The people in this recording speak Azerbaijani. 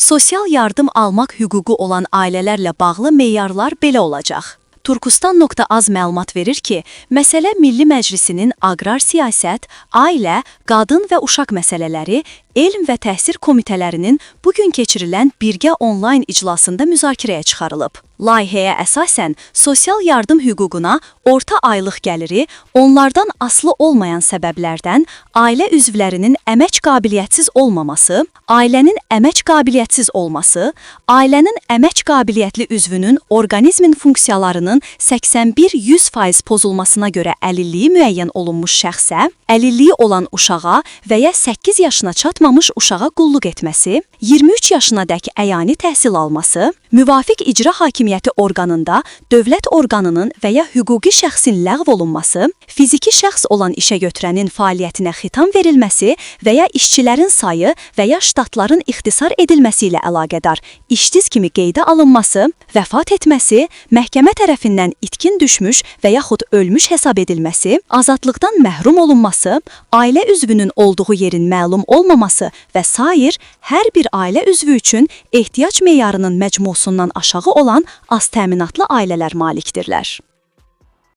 Sosial yardım almaq hüququ olan ailələrlə bağlı meyarlar belə olacaq. Turkistan.az məlumat verir ki, məsələ Milli Məclisinin aqrar siyasət, ailə, qadın və uşaq məsələləri, elm və təhsil komitələrinin bugün keçirilən birgə onlayn iclasında müzakirəyə çıxarılıb. Layihəyə əsasən sosial yardım hüququna orta aylıq gəliri onlardan asılı olmayan səbəblərdən ailə üzvlərinin əmək qabiliyyətsiz olmaması, ailənin əmək qabiliyyətsiz olması, ailənin əmək qabiliyyətli üzvünün orqanizmin funksiyalarının 81-100% pozulmasına görə əlilliyi müəyyən olunmuş şəxsə, əlilliyi olan uşağa və ya 8 yaşına çatmamış uşağa qulluq etməsi, 23 yaşınadək əyani təhsil alması, müvafiq icra hakimiyyəti orqanında dövlət orqanının və ya hüquqi şəxsin ləğv olunması, fiziki şəxs olan işə götürənin fəaliyyətinə xitam verilməsi və ya işçilərin sayı və ya ştatların ixtisar edilməsi ilə əlaqədar işsiz kimi qeydə alınması, vəfat etməsi, məhkəmə tərəfindən itkin düşmüş və yaxud ölmüş hesab edilməsi, azadlıqdan məhrum olunması, ailə üzvünün olduğu yerin məlum olmaması və sair hər bir ailə üzvü üçün ehtiyac meyarının məcmusundan aşağı olan az təminatlı ailələr malikdirlər.